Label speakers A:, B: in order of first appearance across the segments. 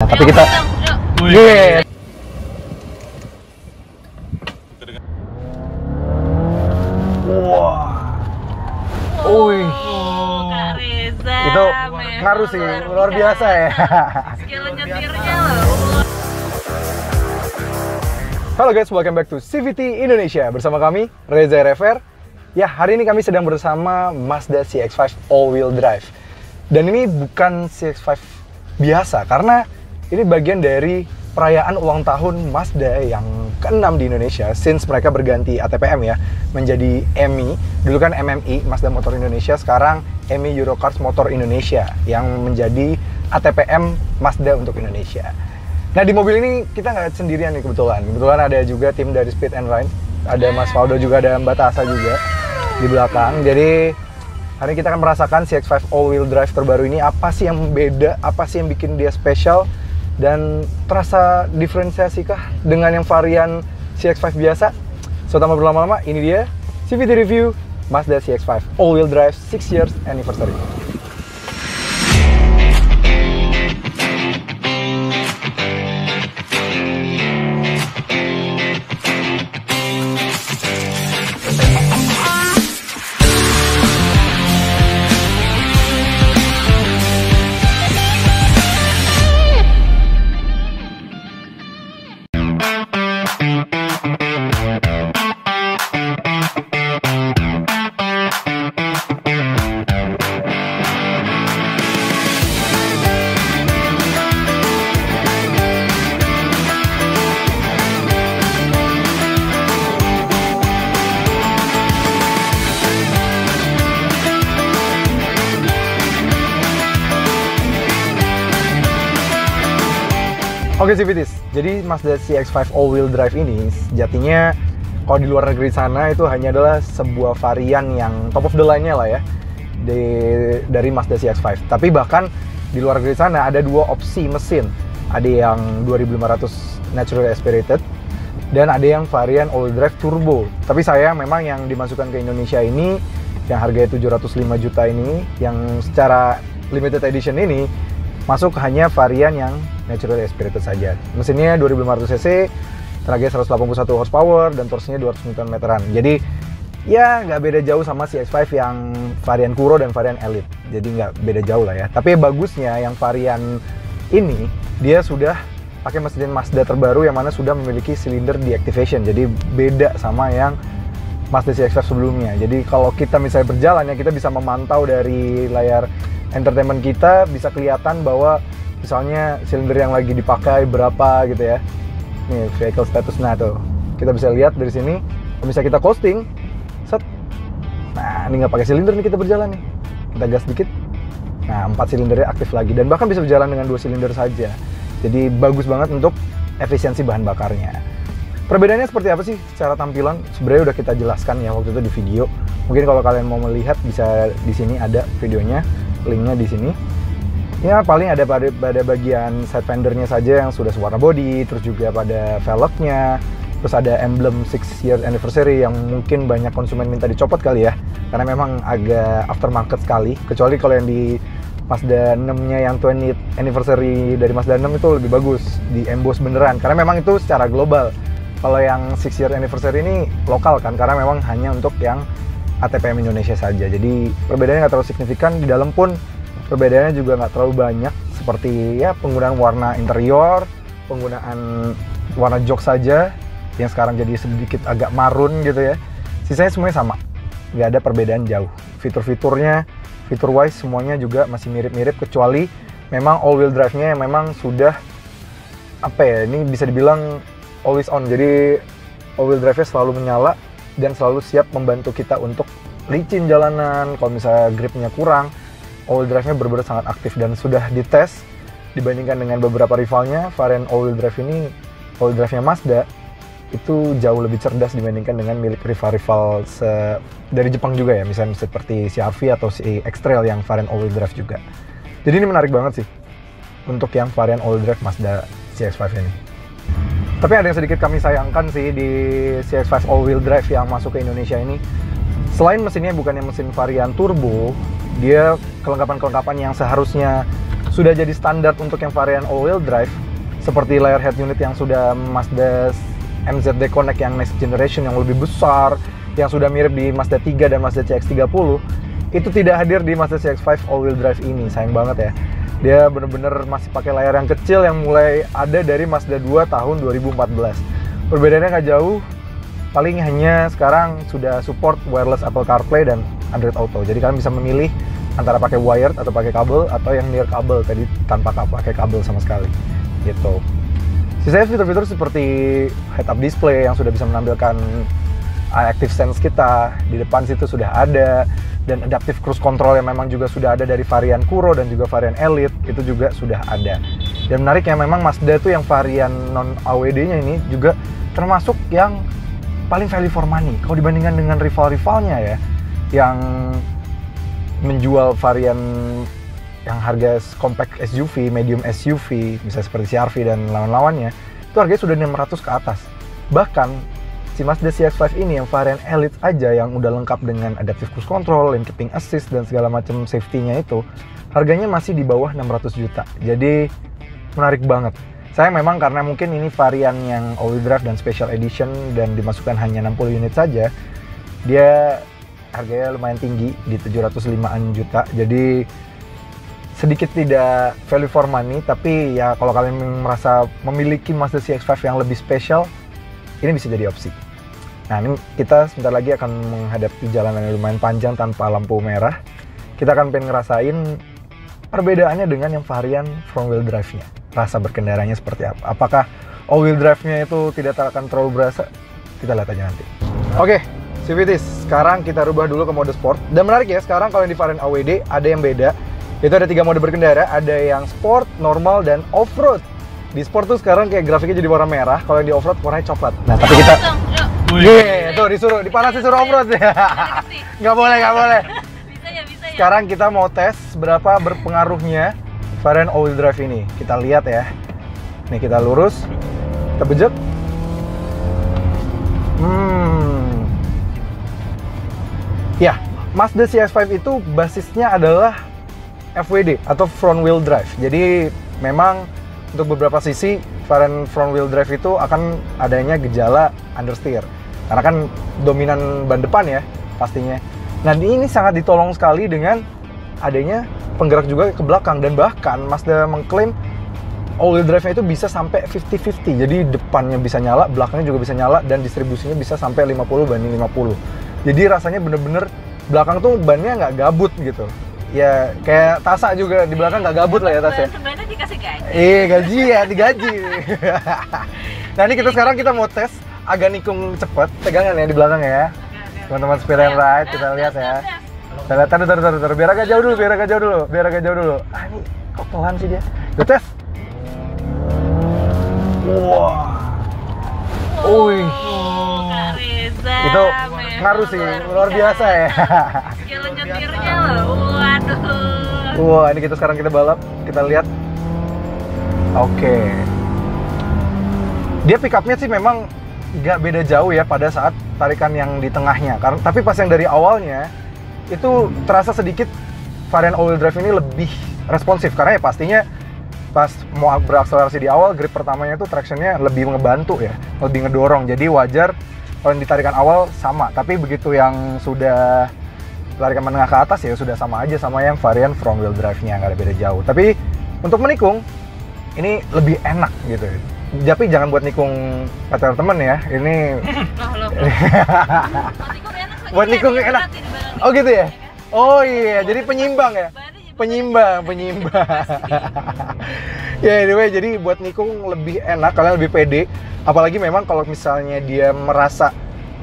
A: tapi kita yeah. Wah. Wih.
B: Kak Reza.
A: Itu ngaruh sih, luar biasa ya.
B: Skill nyetirnya loh.
A: Halo guys, welcome back to CVT Indonesia. Bersama kami, Reza Rever. Ya, hari ini kami sedang bersama Mazda CX-5 all-wheel drive. Dan ini bukan CX-5 biasa, karena ini bagian dari perayaan ulang tahun Mazda yang ke-6 di Indonesia. Since mereka berganti ATPM ya, menjadi EMI. Dulu kan MMI, Mazda Motor Indonesia. Sekarang EMI Eurocars Motor Indonesia, yang menjadi ATPM Mazda untuk Indonesia. Nah, di mobil ini kita nggak sendirian nih kebetulan. Kebetulan ada juga tim dari Speed and Ride. Ada Mas Valdo juga, ada Mbak Tasa juga di belakang. Jadi hari ini kita akan merasakan CX-5 all-wheel drive terbaru ini. Apa sih yang beda? Apa sih yang bikin dia spesial? Dan terasa diferensiasi kah dengan yang varian CX-5 biasa? So, tanpa berlama-lama, ini dia CVT Review Mazda CX-5 all-wheel drive 6 years anniversary. Oke CVTs, jadi Mazda CX-5 all-wheel drive ini sejatinya kalau di luar negeri sana itu hanya adalah sebuah varian yang top of the line-nya lah ya dari Mazda CX-5. Tapi bahkan di luar negeri sana ada dua opsi mesin. Ada yang 2500 naturally aspirated dan ada yang varian all-wheel drive turbo. Tapi saya memang yang dimasukkan ke Indonesia ini yang harganya 705 juta ini, yang secara limited edition ini masuk hanya varian yang naturally aspirated saja. Mesinnya 2500 cc, tenaganya 181 horsepower, dan torsinya 200 Nm. Jadi ya nggak beda jauh sama CX-5 yang varian Kuro dan varian Elite. Jadi nggak beda jauh lah ya. Tapi bagusnya yang varian ini dia sudah pakai mesin Mazda terbaru yang mana sudah memiliki silinder deactivation. Jadi beda sama yang Mazda CX-5 sebelumnya. Jadi kalau kita misalnya berjalan ya, kita bisa memantau dari layar entertainment kita, bisa kelihatan bahwa misalnya silinder yang lagi dipakai berapa gitu ya. Nih vehicle status, nah tuh kita bisa lihat dari sini. Kalau misalnya kita coasting, set, nah ini nggak pakai silinder nih, kita berjalan nih, kita gas dikit, nah 4 silindernya aktif lagi, dan bahkan bisa berjalan dengan 2 silinder saja. Jadi bagus banget untuk efisiensi bahan bakarnya. Perbedaannya seperti apa sih secara tampilan? Sebenarnya udah kita jelaskan ya waktu itu di video. Mungkin kalau kalian mau melihat bisa di sini ada videonya, linknya di sini. Ya paling ada pada bagian side fendernya saja yang sudah sewarna body, terus juga pada velgnya, terus ada emblem 6 year anniversary yang mungkin banyak konsumen minta dicopot kali ya, karena memang agak aftermarket sekali. Kecuali kalau yang di Mazda 6-nya yang 20th anniversary dari Mazda 6 itu lebih bagus, di emboss beneran, karena memang itu secara global. Kalau yang 6 year anniversary ini lokal kan, karena memang hanya untuk yang ATPM Indonesia saja. Jadi perbedaannya nggak terlalu signifikan. Di dalam pun perbedaannya juga nggak terlalu banyak, seperti ya penggunaan warna interior, penggunaan warna jok saja yang sekarang jadi sedikit agak marun gitu ya. Sisanya semuanya sama, nggak ada perbedaan jauh. Fitur-fiturnya, fitur wise semuanya juga masih mirip-mirip, kecuali memang all-wheel drive-nya yang memang sudah apa ya, ini bisa dibilang always on. Jadi all-wheel drive-nya selalu menyala dan selalu siap membantu kita untuk licin jalanan. Kalau misalnya gripnya kurang, all-wheel drive-nya benar-benar sangat aktif dan sudah dites dibandingkan dengan beberapa rivalnya. Varian all-wheel drive ini, all-wheel drive-nya Mazda itu jauh lebih cerdas dibandingkan dengan milik rival-rival dari Jepang juga ya, misalnya seperti CR-V atau si X-Trail yang varian all-wheel drive juga. Jadi ini menarik banget sih untuk yang varian all-wheel drive Mazda CX-5 ini. Tapi ada yang sedikit kami sayangkan sih di CX-5 all-wheel drive yang masuk ke Indonesia ini. Selain mesinnya bukannya mesin varian turbo, dia kelengkapan-kelengkapan yang seharusnya sudah jadi standar untuk yang varian all-wheel drive, seperti layar head unit yang sudah Mazda MZ-D Connect yang next generation yang lebih besar, yang sudah mirip di Mazda 3 dan Mazda CX-30, itu tidak hadir di Mazda CX-5 all-wheel drive ini. Sayang banget ya. Dia bener-bener masih pakai layar yang kecil yang mulai ada dari Mazda 2 tahun 2014. Perbedaannya nggak jauh, paling hanya sekarang sudah support wireless Apple CarPlay dan Android Auto. Jadi kalian bisa memilih antara pakai wired atau pakai kabel, atau yang near kabel tadi tanpa pakai kabel sama sekali gitu. Sisanya fitur-fitur seperti head-up display yang sudah bisa menampilkan active sense kita di depan situ sudah ada, dan adaptive cruise control yang memang juga sudah ada dari varian Kuro dan juga varian Elite itu juga sudah ada. Dan menariknya memang Mazda itu yang varian non AWD-nya ini juga termasuk yang paling value for money kalau dibandingkan dengan rival-rivalnya ya, yang menjual varian yang harga compact SUV, medium SUV, misalnya seperti CR-V dan lawan-lawannya, itu harganya sudah 600 ke atas. Bahkan si Mazda CX-5 ini yang varian Elite aja yang udah lengkap dengan adaptive cruise control, lane keeping assist dan segala macam safety-nya itu, harganya masih di bawah 600 juta. Jadi menarik banget. Saya memang karena mungkin ini varian yang all-wheel drive dan special edition dan dimasukkan hanya 60 unit saja, dia harganya lumayan tinggi di 705-an juta. Jadi sedikit tidak value for money, tapi ya kalau kalian merasa memiliki Mazda CX-5 yang lebih spesial, ini bisa jadi opsi. Nah, ini kita sebentar lagi akan menghadapi jalanan yang lumayan panjang tanpa lampu merah. Kita akan pengen ngerasain perbedaannya dengan yang varian front wheel drive-nya. Rasa berkendaranya seperti apa? Apakah all wheel drive-nya itu tidak akan terlalu berasa? Kita lihat aja nanti. Oke, CVTs, sekarang kita rubah dulu ke mode sport. Dan menarik ya, sekarang kalau di varian AWD ada yang beda. Itu ada 3 mode berkendara, ada yang sport, normal, dan off-road. Di sport tuh sekarang kayak grafiknya jadi warna merah, kalau yang di off-road warnanya coklat. Nah, tapi kita... tuh disuruh, dipanasin suruh off-road ya. Nggak boleh, nggak boleh.
B: Bisa ya.
A: Sekarang kita mau tes berapa berpengaruhnya varian all-wheel drive ini. Kita lihat ya. Nih, kita lurus, kita bejek. Ya, Mazda CX-5 itu basisnya adalah FWD atau front wheel drive. Jadi memang untuk beberapa sisi varian front wheel drive itu akan adanya gejala understeer. Karena kan dominan ban depan ya pastinya. Nah, ini sangat ditolong sekali dengan adanya penggerak juga ke belakang, dan bahkan Mazda mengklaim all wheel drive-nya itu bisa sampai 50-50. Jadi depannya bisa nyala, belakangnya juga bisa nyala, dan distribusinya bisa sampai 50/50. Jadi rasanya bener-bener belakang tuh bannya nggak gabut gitu. Ya kayak Tasa juga di belakang nggak gabut lah ya Tas ya.
B: Sebenarnya dikasih gaji.
A: Gaji ya, digaji. Nah, ini sekarang kita mau tes agak nikung cepet, pegangan ya di belakang ya. Teman-teman speed and ride, kita lihat ya. Kita lihat, taruh, biar agak jauh dulu. Ah, ini kok pelan sih dia. Kita tes. Wah.
B: Kak Reza.
A: Itu ngaruh sih, luar biasa ya.
B: Skill nyetirnya loh, waduh.
A: Wah, ini sekarang kita balap, kita lihat. Oke. Dia pick up-nya sih memang nggak beda jauh ya pada saat tarikan yang di tengahnya. Tapi pas yang dari awalnya, itu terasa sedikit varian all-wheel drive ini lebih responsif. Karena ya pastinya pas mau berakselerasi di awal, grip pertamanya itu traction-nya lebih ngebantu ya, lebih ngedorong. Jadi wajar kalau yang ditarikan awal sama, tapi begitu yang sudah tarikan menengah ke atas ya sudah sama aja sama yang varian front wheel drive-nya, nggak ada beda jauh. Tapi untuk menikung ini lebih enak gitu. Tapi jangan buat nikung pacar temen ya. Ini buat nikung enak. Oh gitu ya? Oh iya, jadi penyimbang ya? Penyimbang. Ya anyway, jadi buat nikung lebih enak, kalian lebih pede. Apalagi memang kalau misalnya dia merasa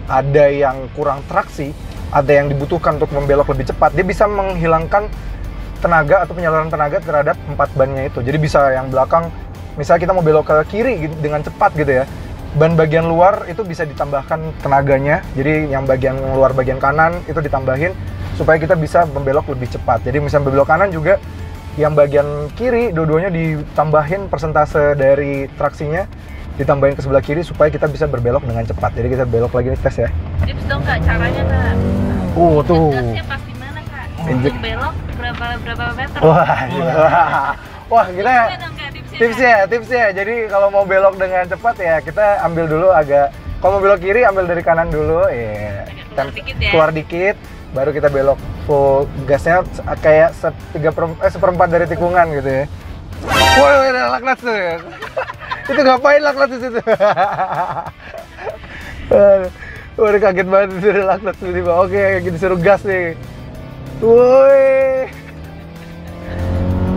A: ada yang kurang traksi, ada yang dibutuhkan untuk membelok lebih cepat, dia bisa menghilangkan tenaga atau penyaluran tenaga terhadap 4 bannya itu. Jadi bisa yang belakang, misalnya kita mau belok ke kiri dengan cepat gitu ya, ban bagian luar itu bisa ditambahkan tenaganya. Jadi yang bagian luar bagian kanan itu ditambahin supaya kita bisa membelok lebih cepat. Jadi misalnya belok kanan juga, yang bagian kiri dua-duanya ditambahin persentase dari traksinya, ditambahin ke sebelah kiri supaya kita bisa berbelok dengan cepat. Jadi kita belok lagi nih, tes ya.
B: Tips dong Kak, caranya Kak.
A: Tuh.
B: Gasnya pas di mana Kak? Untuk belok berapa meter?
A: Wah. Wah, kita
B: Tipsnya dong, Kak, tipsnya.
A: tipsnya. Jadi kalau mau belok dengan cepat ya kita ambil dulu agak, kalau mau belok kiri ambil dari kanan dulu, ya.
B: Keluar dikit ya.
A: Keluar dikit, baru kita belok full gasnya kayak seperempat dari tikungan gitu ya. Wah, ada laknat tuh. Itu ngapain laknat di situ? Udah kaget banget disuruh laknat tiba-tiba. Oke, disuruh gas nih. Woi.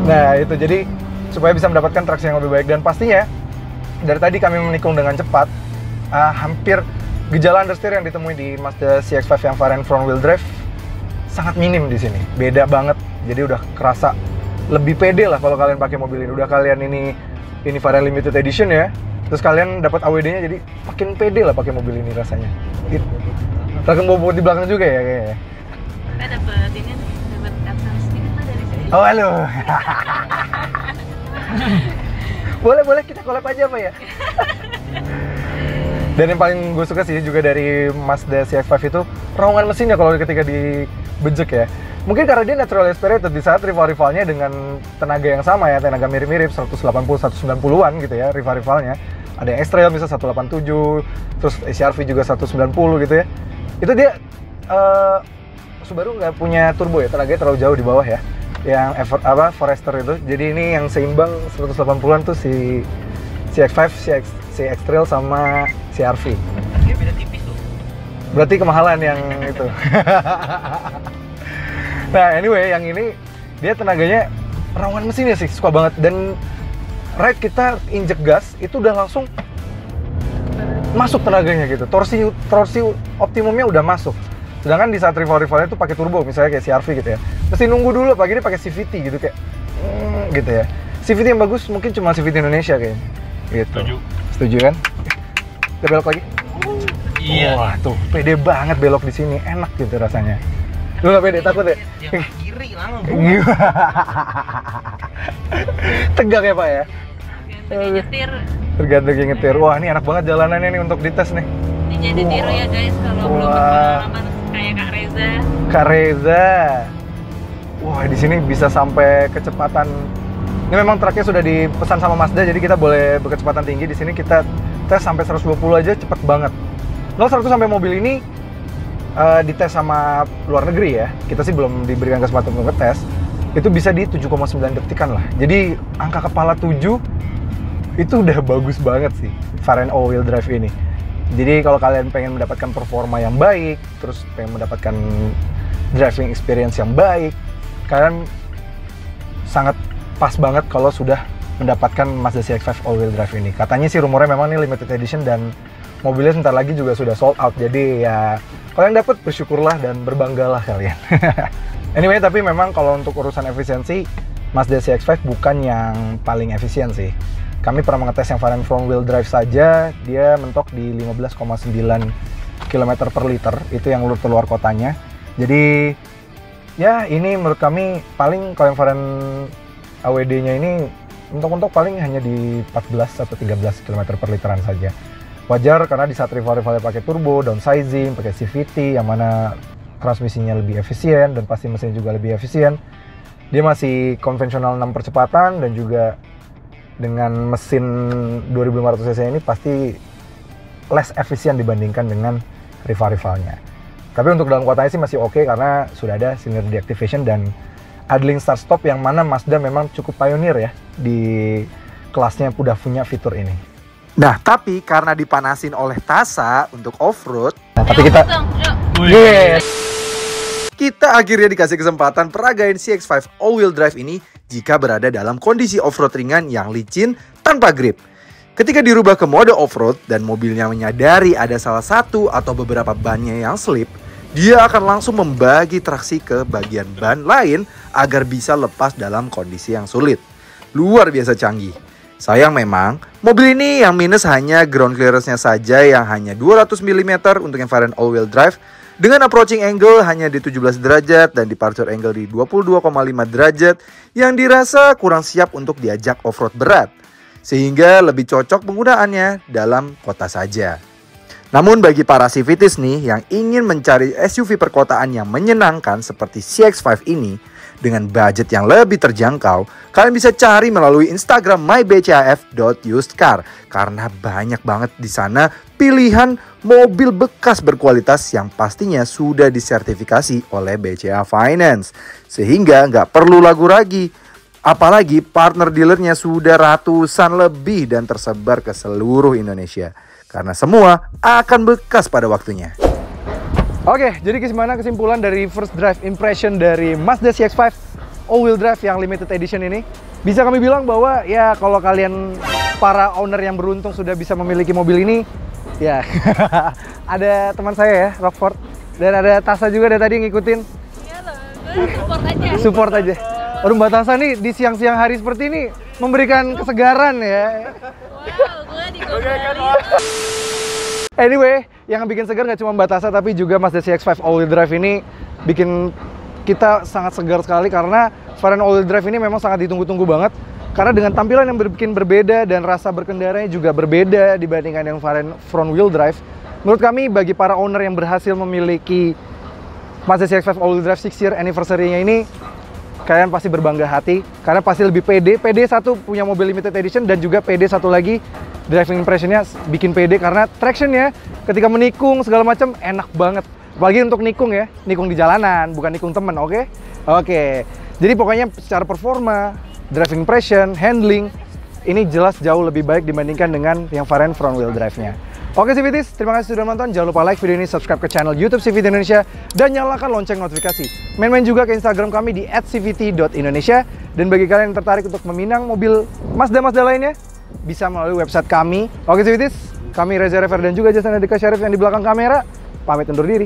A: Nah itu jadi supaya bisa mendapatkan traksi yang lebih baik, dan pastinya dari tadi kami menikung dengan cepat, hampir gejala understeer yang ditemui di Mazda CX-5 yang varian front wheel drive sangat minim di sini. Beda banget, jadi udah kerasa lebih pede lah kalau kalian pakai mobil ini. Udah kalian ini varian limited edition ya, terus kalian dapat AWD-nya, jadi makin pede lah pakai mobil ini rasanya. Rekam bobot di belakang juga ya kayaknya.
B: Kita dapat ini nih, dapat kapsul sedikit lah dari sini.
A: Oh halo. boleh kita collab aja Pak ya. Dan yang paling gue suka sih juga dari Mazda CX-5 itu raungan mesinnya kalau ketika dibejek ya. Mungkin karena dia natural aspirated, di saat rival-rivalnya dengan tenaga yang sama ya, tenaga mirip-mirip 180-190-an gitu ya rival-rivalnya. Ada yang X-Trail misalnya 187, terus CR-V juga 190 gitu ya. Itu dia Subaru nggak punya turbo ya, tenaganya terlalu jauh di bawah ya. Yang Forester itu. Jadi ini yang seimbang 180-an tuh si CX-5, CX Trail sama CR-V.
C: Ini beda tipis tuh.
A: Berarti kemahalan yang itu. Nah anyway, yang ini dia tenaganya rawan mesinnya sih, suka banget. Dan ride kita injek gas itu udah langsung masuk tenaganya gitu. Torsi optimumnya udah masuk. Sedangkan di saat rival-rivalnya tuh pakai turbo, misalnya kayak CR-V gitu ya, mesti nunggu dulu, pagi ini pakai CVT gitu kayak gitu ya. CVT yang bagus mungkin cuma CVT Indonesia kayaknya gitu. Setuju kan? Kita belok lagi.
C: Iya.
A: Wah tuh pede banget belok di sini, enak gitu rasanya. Lu nggak pede, takut ya?
C: Yang kiri langsung.
A: Tegang ya Pak ya?
B: Gantung nyetir.
A: Tergantung yang nyetir. Wah ini enak banget jalanannya nih untuk dites nih.
B: Ini jadi tiru ya guys kalau belum berpengalaman kayak Kak Reza.
A: Kak Reza. Wah di sini bisa sampai kecepatan. Ini memang truknya sudah dipesan sama Mazda, jadi kita boleh berkecepatan tinggi. Di sini kita tes sampai 120 aja cepet banget. 0-100 sampai mobil ini dites sama luar negeri ya. Kita sih belum diberikan kesempatan untuk ngetes. Itu bisa di 7,9 detikan lah. Jadi angka kepala 7 itu udah bagus banget sih varian all-wheel drive ini. Jadi kalau kalian pengen mendapatkan performa yang baik, terus pengen mendapatkan driving experience yang baik, kalian sangat pas banget kalau sudah mendapatkan Mazda CX-5 all-wheel drive ini. Katanya sih rumornya memang ini limited edition dan mobilnya sebentar lagi juga sudah sold out. Jadi ya kalian dapat bersyukurlah dan berbanggalah kalian. Anyway, tapi memang kalau untuk urusan efisiensi, Mazda CX-5 bukan yang paling efisien sih. Kami pernah mengetes yang varian front wheel drive saja, dia mentok di 15,9 km per liter, itu yang keluar kotanya. Jadi ya ini menurut kami paling kalau yang varian AWD-nya ini mentok-mentok paling hanya di 14 atau 13 km per literan saja. Wajar karena di saat rival-rivalnya pakai turbo, downsizing, pakai CVT yang mana transmisinya lebih efisien dan pasti mesinnya juga lebih efisien. Dia masih konvensional 6 percepatan dan juga dengan mesin 2500 cc ini pasti less efisien dibandingkan dengan rival-rivalnya. Tapi untuk dalam kotanya sih masih oke karena sudah ada cylinder deactivation dan idling start stop yang mana Mazda memang cukup pionir ya di kelasnya udah punya fitur ini. Nah, tapi karena dipanasin oleh Tasa untuk off-road, tapi kita kita akhirnya dikasih kesempatan peragain CX-5 all-wheel drive ini jika berada dalam kondisi off-road ringan yang licin tanpa grip. Ketika dirubah ke mode off-road dan mobilnya menyadari ada salah satu atau beberapa bannya yang slip, dia akan langsung membagi traksi ke bagian ban lain agar bisa lepas dalam kondisi yang sulit. Luar biasa canggih. Sayang memang, mobil ini yang minus hanya ground clearance-nya saja yang hanya 200 mm untuk yang varian all-wheel drive, dengan approaching angle hanya di 17 derajat dan departure angle di 22,5 derajat yang dirasa kurang siap untuk diajak off-road berat, sehingga lebih cocok penggunaannya dalam kota saja. Namun bagi para CVTs nih yang ingin mencari SUV perkotaan yang menyenangkan seperti CX-5 ini, dengan budget yang lebih terjangkau, kalian bisa cari melalui Instagram mybcaf.usedcar karena banyak banget di sana pilihan mobil bekas berkualitas yang pastinya sudah disertifikasi oleh BCA Finance. Sehingga nggak perlu ragu lagi. Apalagi partner dealernya sudah ratusan lebih dan tersebar ke seluruh Indonesia. Karena semua akan bekas pada waktunya. Oke, jadi gimana kesimpulan dari first drive impression dari Mazda CX-5 all-wheel drive yang limited edition ini? Bisa kami bilang bahwa ya kalau kalian para owner yang beruntung sudah bisa memiliki mobil ini, ya ada teman saya ya, Rockford, dan ada Tasa juga dari tadi ngikutin.
B: Iya loh, gue support aja.
A: Support aja. Aduh, Mbak Tasa nih di siang-siang hari seperti ini memberikan kesegaran ya.
B: Wow, gue digombalin.
A: Anyway, yang bikin segar nggak cuma Mbak Tasa tapi juga Mazda CX-5 all-wheel drive ini bikin kita sangat segar sekali karena varian all-wheel drive ini memang sangat ditunggu-tunggu banget. Karena dengan tampilan yang bikin berbeda dan rasa berkendaranya juga berbeda dibandingkan yang varian front wheel drive. Menurut kami bagi para owner yang berhasil memiliki Mazda CX-5 all-wheel drive 6 year anniversary-nya ini, kalian pasti berbangga hati karena pasti lebih pede. Pede satu punya mobil limited edition dan juga pede satu lagi driving impression-nya bikin pede karena traction-nya ketika menikung segala macam enak banget. Apalagi untuk nikung ya, nikung di jalanan, bukan nikung temen, oke? Oke. Jadi pokoknya secara performa, driving impression, handling, ini jelas jauh lebih baik dibandingkan dengan yang varian front wheel drive-nya. Oke CVTs, terima kasih sudah nonton. Jangan lupa like video ini, subscribe ke channel YouTube CVT Indonesia, dan nyalakan lonceng notifikasi. Main-main juga ke Instagram kami di @cvt.indonesia. Dan bagi kalian yang tertarik untuk meminang mobil Mazda lainnya, bisa melalui website kami. Oke CVTs, kami Reza Rever dan juga Jason Adika Syarif yang di belakang kamera. Pamit undur diri.